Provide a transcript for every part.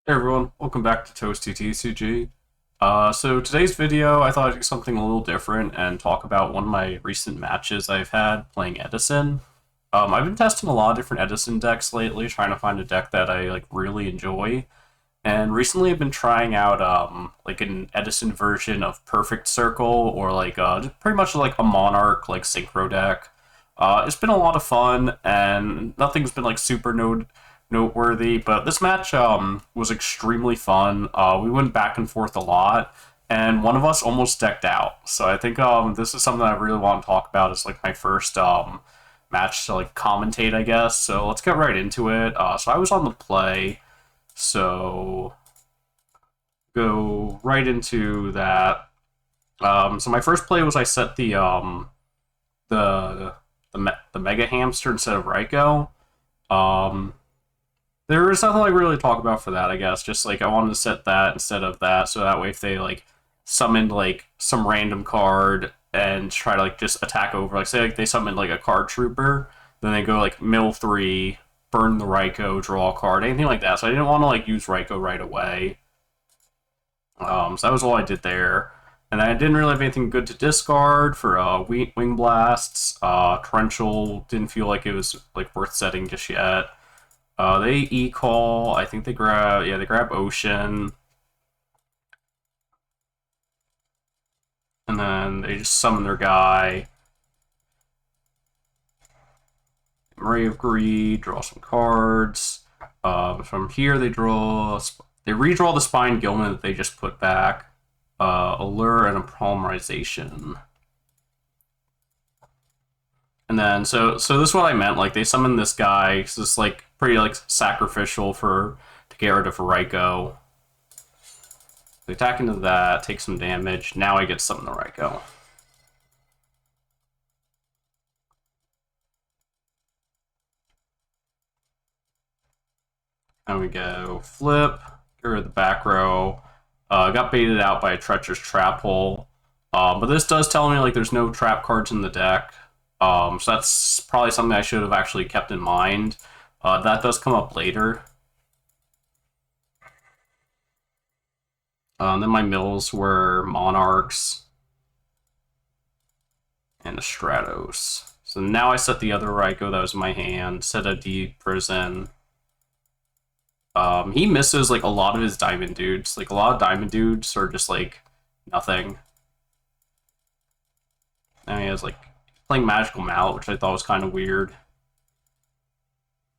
Hey everyone, welcome back to Toasty TCG. So today's video, I thought I'd do something a little different and talk about one of my recent matches I've had playing Edison. I've been testing a lot of different Edison decks lately, trying to find a deck that I really enjoy. And recently, I've been trying out an Edison version of Perfect Circle, or just pretty much like a Monarch synchro deck. It's been a lot of fun, and nothing's been super noteworthy. But this match was extremely fun. We went back and forth a lot, and one of us almost decked out. So I think this is something I really want to talk about. It's my first match to commentate, I guess. So let's get right into it. So I was on the play. So go right into that. So my first play was I set the Mega Hamster instead of Raikou. There is nothing really to talk about for that, I guess. Just I wanted to set that instead of that, so that way if they summoned some random card and try to just attack over, say they summoned a card trooper, then they go mill 3, burn the Raikou, draw a card, anything like that. So I didn't want to use Raikou right away. So that was all I did there. And then I didn't really have anything good to discard for Wing Blasts. Torrential didn't feel like it was worth setting just yet. They E-Call. I think they grab Ocean. And then they just summon their guy. Ray of Greed, draw some cards. From here they redraw the Spine Gilman that they just put back. Allure and a Polymerization. And then, so this is what I meant. They summon this guy. Cause it's pretty sacrificial to get rid of a Raikou. They attack into that, take some damage. Now I get to summon the Raikou. And we go flip, get rid of the back row. Got baited out by a treacherous trap hole. But this does tell me there's no trap cards in the deck. So that's probably something I should have actually kept in mind. That does come up later. Then my mills were Monarchs and a Stratos. So now I set the other Raikou that was in my hand, set a Deep Prison. He misses a lot of his diamond dudes. A lot of diamond dudes are just nothing. And he has playing Magical Mallet, which I thought was kind of weird.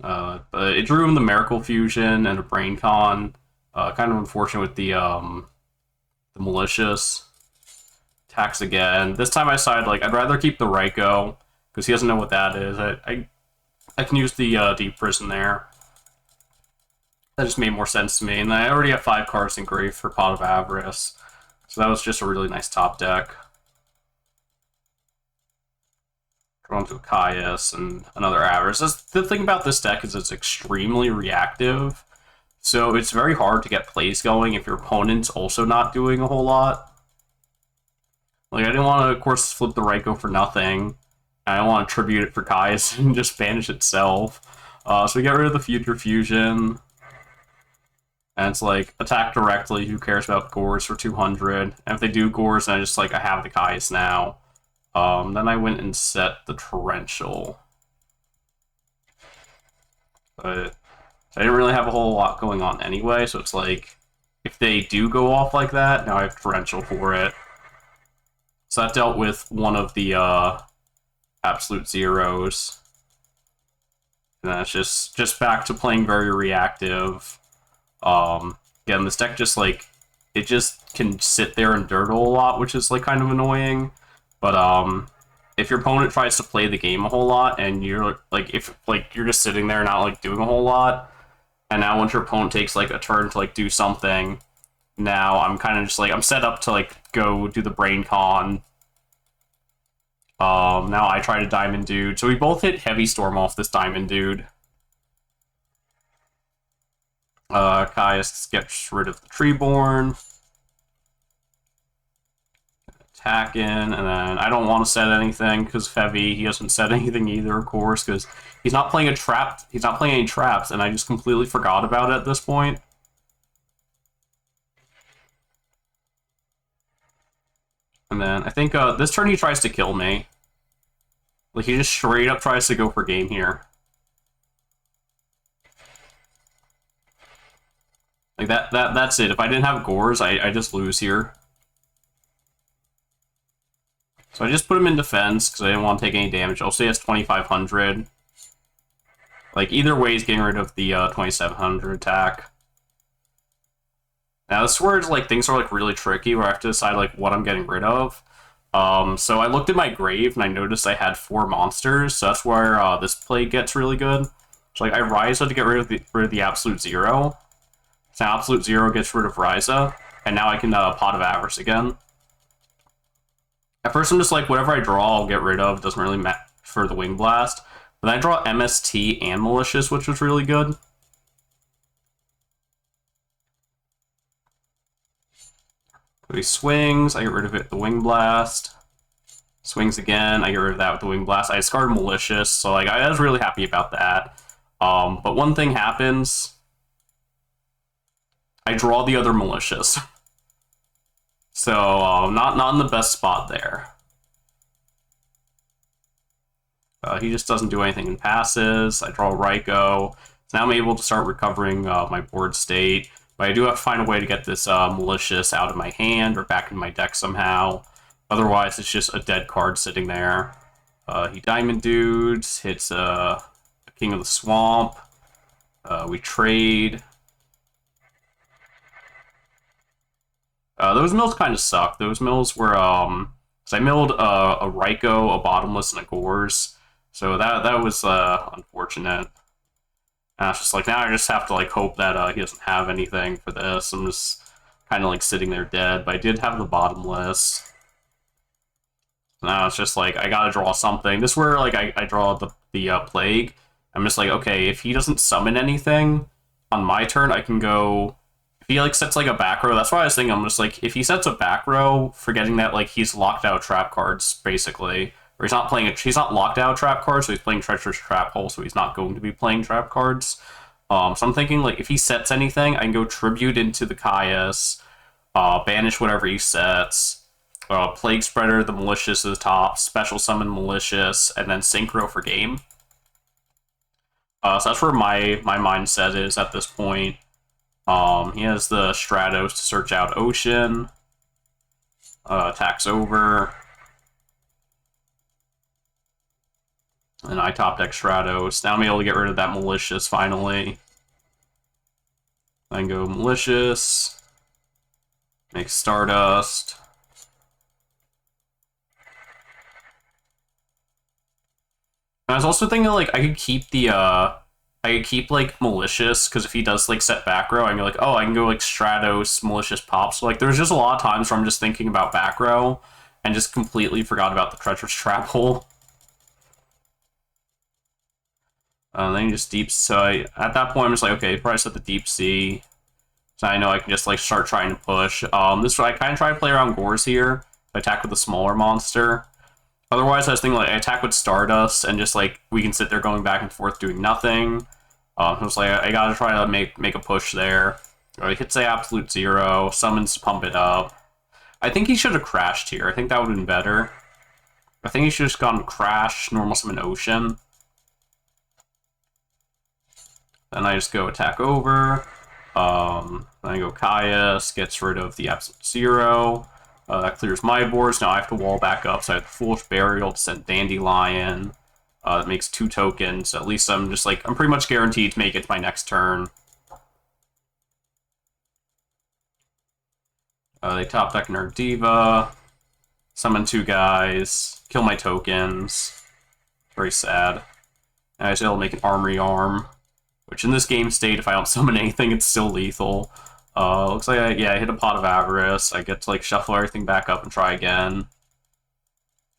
But it drew him the Miracle Fusion and a Brain Con. Kind of unfortunate with the Malicious. Attacks again. This time I decided I'd rather keep the Raikou because he doesn't know what that is. I can use the Deep Prison there. That just made more sense to me. And I already have 5 cards in grave for Pot of Avarice. So that was just a really nice top deck. Drawn to a Caius and another Avarice. The thing about this deck is it's extremely reactive. So it's very hard to get plays going if your opponent's also not doing a whole lot. I didn't want to, of course, flip the Raikou for nothing. I don't want to tribute it for Caius and just banish itself. So we get rid of the Future Fusion. And it's attack directly, who cares about Gores for 200. And if they do Gores, then I have the Caius now. Then I went and set the Torrential. But I didn't really have a whole lot going on anyway, so it's if they do go off like that, now I have Torrential for it. So that dealt with one of the absolute zeros. And then it's just back to playing very reactive. Again, this deck just it just can sit there and dirtle a lot, which is kind of annoying. But if your opponent tries to play the game a whole lot and you're if you're just sitting there not doing a whole lot, and now once your opponent takes a turn to do something, now I'm kind of just I'm set up to go do the Brain Con. Now I try to Diamond Dude. So we both hit Heavy Storm off this Diamond Dude. Caius gets rid of the Treeborn. Attack in, and then I don't want to set anything because Heavy, he hasn't set anything either, of course, because he's not playing a trap. He's not playing any traps, and I just completely forgot about it at this point. And then I think this turn he tries to kill me. Like, he just straight up tries to go for game here. Like, that's it. If I didn't have Gores, I just lose here. So I just put him in defense, because I didn't want to take any damage. Also, he has 2,500. Like, either way, he's getting rid of the 2,700 attack. Now, this is where, like, things are, like, really tricky, where I have to decide, like, what I'm getting rid of. So I looked at my grave, and I noticed I had 4 monsters, so that's where this play gets really good. So, like, I Ryza to get rid of the Absolute Zero. So now Absolute Zero gets rid of Ryza, and now I can Pot of Avarice again. At first, I'm just like, whatever I draw, I'll get rid of. It doesn't really matter for the Wing Blast. But then I draw MST and Malicious, which was really good. So he swings, I get rid of it with the Wing Blast. Swings again, I get rid of that with the Wing Blast. I discarded Malicious, so like I was really happy about that. But one thing happens. I draw the other Malicious. So, not in the best spot there. He just doesn't do anything in passes. I draw Raikou. So now I'm able to start recovering my board state. But I do have to find a way to get this Malicious out of my hand or back in my deck somehow. Otherwise, it's just a dead card sitting there. He Diamond Dudes, hits King of the Swamp. We trade. Those mills kind of suck. Those mills were, so I milled a Raikou, a Bottomless, and a Gores. So that was unfortunate. And I was just like, now I just have to like hope that he doesn't have anything for this. I'm just kind of like sitting there dead. But I did have the Bottomless. So now it's just like, I gotta draw something. This is where like I draw the Plague. I'm just like, okay, if he doesn't summon anything on my turn, I can go... If he like sets like a back row, that's why I was thinking, I'm just like, if he sets a back row, forgetting that like he's locked out trap cards, basically. Or he's not locked out trap cards, so he's playing Treacherous Trap Hole, so he's not going to be playing trap cards. So I'm thinking like if he sets anything, I can go Tribute into the Caius, banish whatever he sets, Plague Spreader, the Malicious at the top, Special Summon Malicious, and then Synchro for game. So that's where my mindset is at this point. He has the Stratos to search out Ocean. Attacks over. And I top deck Stratos. Now I'm able to get rid of that Malicious finally. Then go Malicious. Make Stardust. And I was also thinking like I could keep the like Malicious, because if he does like set back row, I can go like, oh, I can go like Stratos, Malicious Pop. So like there's just a lot of times where I'm just thinking about back row and just completely forgot about the Treacherous Trap Hole. Then you just Deep Sea. At that point, I'm just like, okay, probably set the Deep Sea. So I know I can just like start trying to push. This I kind of try to play around Gores here. I attack with a smaller monster. Otherwise, I was thinking like I attack with Stardust and just like we can sit there going back and forth doing nothing. I was like, I gotta try to make a push there. Or he hits the Absolute Zero, summons to pump it up. I think he should have crashed here. I think that would have been better. I think he should have just gone Crash, normal summon Ocean. Then I just go attack over. Then I go Caius, gets rid of the Absolute Zero. That clears my boards. Now I have to wall back up, so I have the Foolish Burial to send Dandelion. That makes 2 tokens. At least I'm just like, I'm pretty much guaranteed to make it to my next turn. They top deck our Diva. Summon 2 guys. Kill my tokens. Very sad. And I was able to make an Armory Arm. Which in this game state, if I don't summon anything, it's still lethal. Looks like I hit a Pot of Avarice. I get to like shuffle everything back up and try again.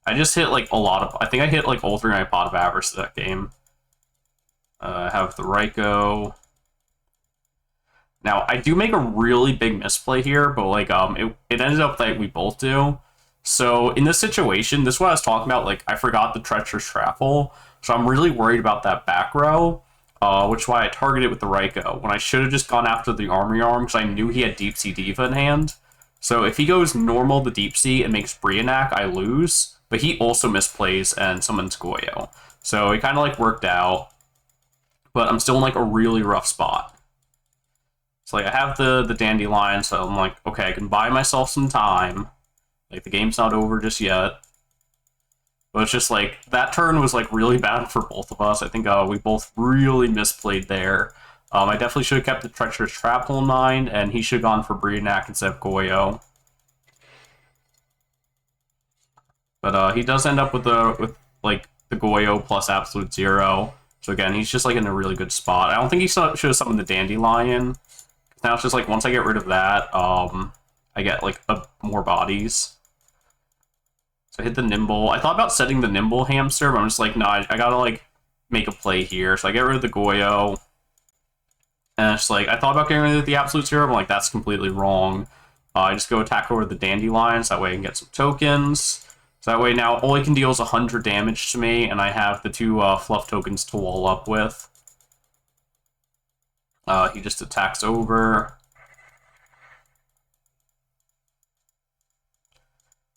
I just hit like a lot of... I think I hit like all 3 of my Pot of Avarice that game. I have the Raikou. Now, I do make a really big misplay here, but like it ended up that we both do. So in this situation, this is what I was talking about. Like I forgot the Treacherous Trap Hole, so I'm really worried about that back row. Which is why I targeted with the Raikou, when I should have just gone after the Armory Arm, because I knew he had Deep Sea Diva in hand. So if he goes normal the Deep Sea and makes Brionac, I lose. But he also misplays and summons Goyo. So it kind of like worked out. But I'm still in like a really rough spot. So like I have the Dandelion, so I'm like, okay, I can buy myself some time. Like the game's not over just yet. But it's just like, that turn was like really bad for both of us. I think we both really misplayed there. I definitely should have kept the Treacherous Trap Hole in mind, and he should have gone for Brionac instead of Goyo. But he does end up with like the Goyo plus Absolute Zero. So again, he's just like in a really good spot. I don't think he should have summoned the Dandelion. Now it's just like once I get rid of that, I get like more bodies. So I hit the Nimble. I thought about setting the Nimble Hamster, but I'm just like, no, I gotta like make a play here. So I get rid of the Goyo. And it's like, I thought about getting rid of the Absolute Zero, but I'm like, that's completely wrong. I just go attack over the Dandelions, that way I can get some tokens. So that way now all he can deal is 100 damage to me, and I have the 2 fluff tokens to wall up with. He just attacks over.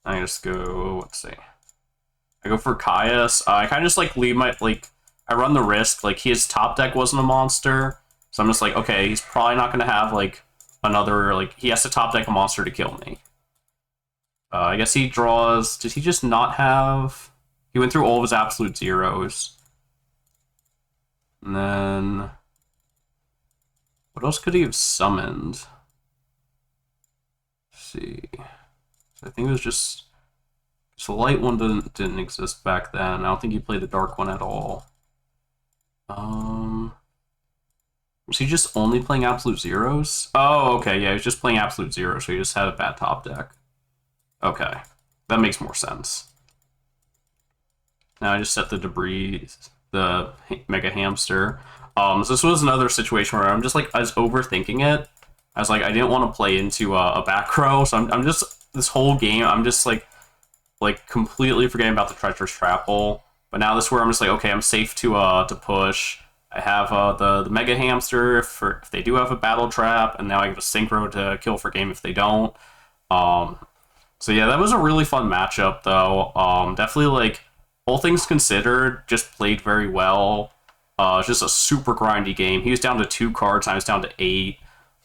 I just go, let's see. I go for Caius. I kind of just like leave my, like, I run the risk. Like, his top deck wasn't a monster. So I'm just like, okay, he's probably not going to have, like, another, like, he has to top deck a monster to kill me. I guess he draws, did he just not have, he went through all of his Absolute Zeros. And then, what else could he have summoned? Let's see. So I think it was just, so the light one didn't exist back then. I don't think he played the dark one at all. Was he just only playing Absolute Zeros? Oh, okay, yeah, he was just playing Absolute Zeros, so he just had a bad top deck. Okay, that makes more sense. Now I just set the Debris, the Mega Hamster. So this was another situation where I'm just like, I was overthinking it. I was like, I didn't want to play into a back row, so I'm just, this whole game, I'm just like completely forgetting about the Treacherous Trap Hole. But now this is where I'm just like, okay, I'm safe to push. I have the Mega Hamster if they do have a Battle Trap, and now I have a Synchro to kill for game if they don't. So yeah, that was a really fun matchup, though. Definitely, like, all things considered, just played very well. It's just a super grindy game. He was down to 2 cards, and I was down to 8.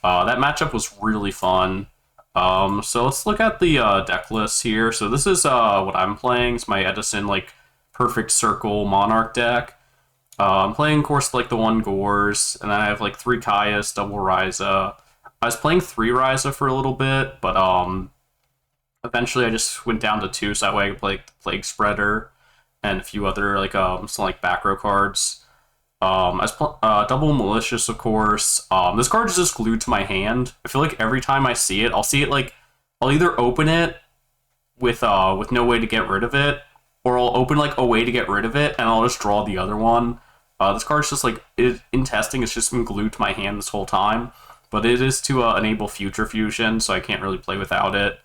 That matchup was really fun. So let's look at the deck list here. So this is what I'm playing. It's my Edison, like, Perfect Circle Monarch deck. I'm playing, of course, like the 1 Gores, and then I have like 3 Caius, double Ryza. I was playing 3 Ryza for a little bit, but eventually I just went down to 2, so that way I could play the Plague Spreader and a few other like some like back row cards. I was double Malicious, of course. This card is just glued to my hand. I feel like every time I see it, I'll see it like, I'll either open it with no way to get rid of it, or I'll open like a way to get rid of it, and I'll just draw the other one. This card's just like, in testing, it's just been glued to my hand this whole time. But it is to enable Future Fusion, so I can't really play without it.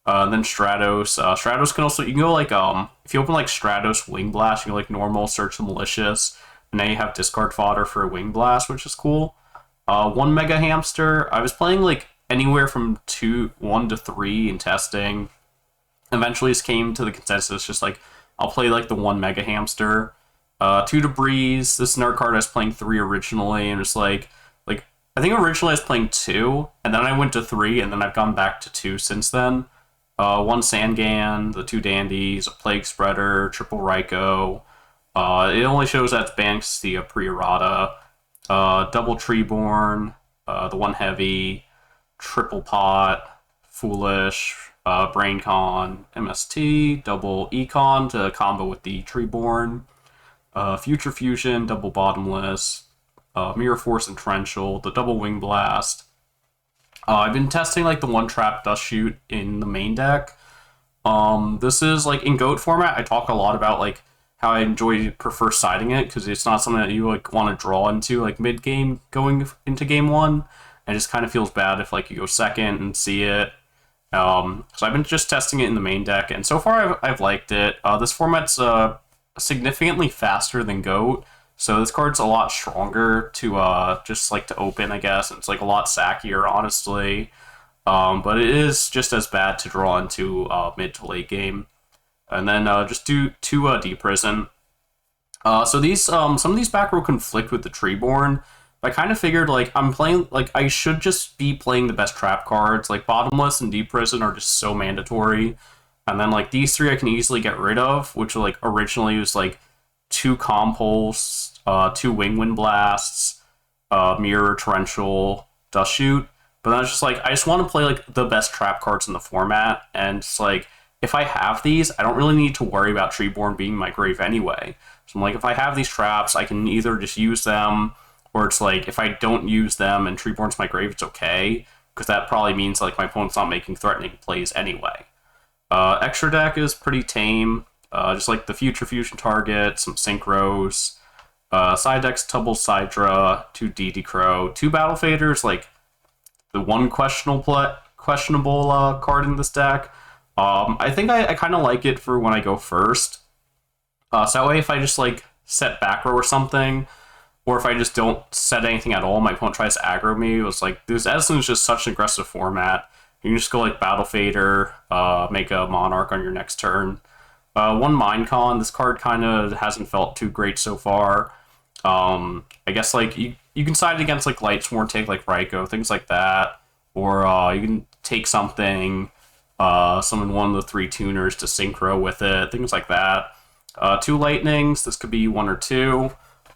And then Stratos. Stratos can also, you can go like, if you open like Stratos Wing Blast, you can like normal, search the Malicious, and now you have discard fodder for a Wing Blast, which is cool. 1 Mega Hamster. I was playing like anywhere from 1 to 3 in testing. Eventually just came to the consensus, just like, I'll play like the 1 Mega Hamster. 2 Debris. This is another card I was playing 3 originally, and just like I think originally I was playing 2, and then I went to 3, and then I've gone back to 2 since then. 1 Sangan, the 2 Dandies, a Plague Spreader, triple Raikou. It only shows that's Banks, the pre-errata. Double Treeborn, the 1 Heavy, triple Pot, Foolish, BrainCon, MST, double Econ to combo with the Treeborn. Future Fusion, double Bottomless, Mirror Force and Torrential, the double Wing Blast. I've been testing like the 1 Trap Dust Shoot in the main deck. This is like in GOAT format, I talk a lot about like how I prefer siding it, because it's not something that you like want to draw into like mid game going into game 1. And it just kind of feels bad if like you go second and see it. So I've been just testing it in the main deck, and so far I've liked it. This format's significantly faster than GOAT, so this card's a lot stronger to just like to open, I guess. It's like a lot sackier, honestly. but it is just as bad to draw into mid to late game. And then just do 2 deep prison. So these some of these back row conflict with the Treeborn. I kind of figured like I'm playing like I should just be playing the best trap cards. Like Bottomless and Deep Prison are just so mandatory. And then like these 3 I can easily get rid of, which like originally was like 2 Compulse, 2 Wind Blasts, Mirror, Torrential, Dust Shoot. But then I was just like, I just want to play like the best trap cards in the format, and it's like if I have these, I don't really need to worry about Treeborn being in my grave anyway. So I'm like, if I have these traps, I can either just use them, or it's like if I don't use them and Treeborn's my grave, it's okay, because that probably means like my opponent's not making threatening plays anyway. Extra deck is pretty tame, just like the Future Fusion target, some Synchros, side decks, Tubble Sidra, 2 DD Crow, 2 Battle Faders, like the one questionable card in this deck. I think I kind of like it for when I go first. So that way if I just like set back row or something, or if I just don't set anything at all, my opponent tries to aggro me. It was like, this Edison is just such an aggressive format. You can just go like Battle Fader, make a Monarch on your next turn. 1 Minecon, this card kind of hasn't felt too great so far. I guess like you can side against like Lightsworn, take like Raikou, things like that. Or you can take something, summon one of the 3 tuners to synchro with it, things like that. 2 Lightnings, this could be 1 or 2.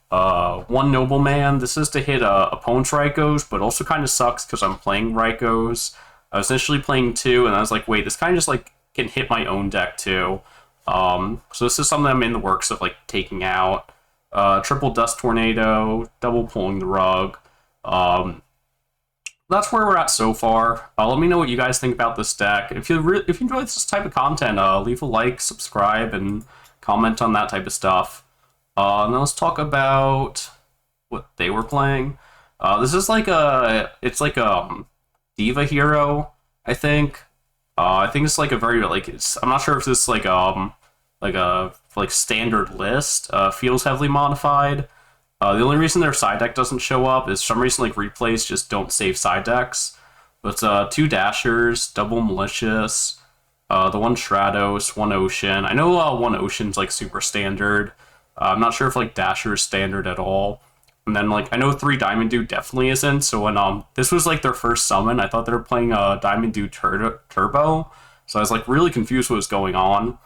1 Nobleman, this is to hit opponent's Raikous, but also kind of sucks because I'm playing Raikous. I was initially playing 2, and I was like, wait, this kind of just like can hit my own deck too. So this is something I'm in the works of like taking out. Triple Dust Tornado, double Pulling the Rug. That's where we're at so far. Let me know what you guys think about this deck. If you enjoy this type of content, leave a like, subscribe, and comment on that type of stuff. Now let's talk about what they were playing. This is like it's like a Diva hero, I think. I think it's like a very I'm not sure if this is like a standard list. Feels heavily modified. The only reason their side deck doesn't show up is for some reason like replays just don't save side decks. But 2 Dashers, double Malicious, the 1 Stratos, 1 Ocean. I know 1 Ocean's like super standard. I'm not sure if like Dasher is standard at all. And then like I know 3 Diamond Dude definitely isn't. So when this was like their first summon, I thought they were playing Diamond Dude Turbo. So I was like really confused what was going on.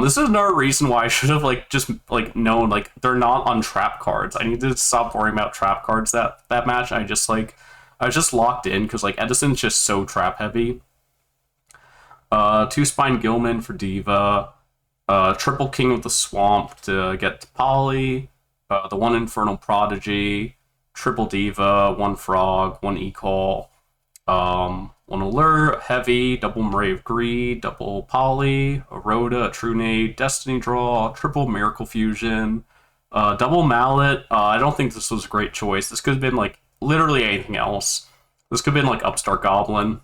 This is another reason why I should have like just like known like they're not on trap cards. I need to stop worrying about trap cards that match. I was just locked in because like Edison's just so trap heavy. 2 Spine Gilman for Diva. Triple King of the Swamp to get to Poly. The 1 Infernal Prodigy. Triple Diva, 1 Frog, 1 Ecall. 1 Allure, Heavy, double Murray of Greed, double Poly, a Rhoda, a Trunade, Destiny Draw, triple Miracle Fusion, double Mallet. I don't think this was a great choice. This could have been like literally anything else. This could have been like Upstart Goblin.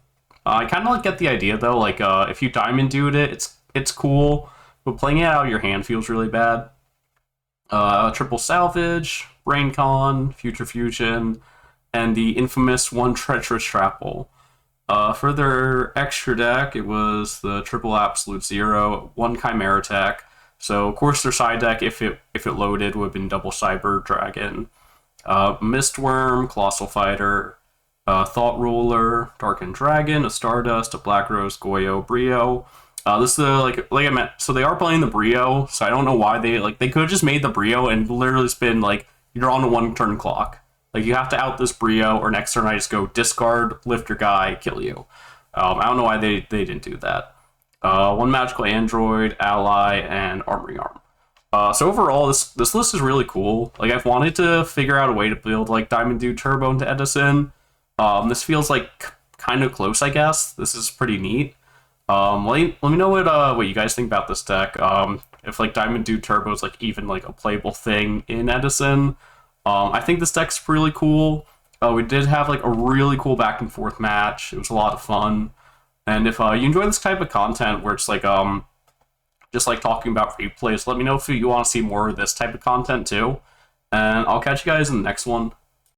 I kind of like get the idea though. Like if you Diamond Dude it, it's cool, but playing it out of your hand feels really bad. Triple Salvage, Raincon, Future Fusion, and the infamous 1 Treacherous Trapple. For their extra deck, it was the triple Absolute Zero, 1 Chimera Tech. So of course their side deck, if it loaded, would have been double Cyber Dragon, Mistworm, Colossal Fighter, Thought Ruler, Darkened Dragon, a Stardust, a Black Rose, Goyo, Brio. This is the like I meant. So they are playing the Brio. So I don't know why they could have just made the Brio and literally just been like, you're on a 1 turn clock. Like you have to out this Brio, or next turn I just go discard, lift your guy, kill you. I don't know why they didn't do that. 1 Magical Android, Ally, and Armory Arm. So overall, this list is really cool. Like I've wanted to figure out a way to build like Diamond Dude Turbo into Edison. This feels like kind of close, I guess. This is pretty neat. Let me know what you guys think about this deck. If like Diamond Dude Turbo is like even like a playable thing in Edison. I think this deck's really cool. We did have like a really cool back and forth match. It was a lot of fun. And if you enjoy this type of content where it's like just like talking about replays, let me know if you want to see more of this type of content too. And I'll catch you guys in the next one.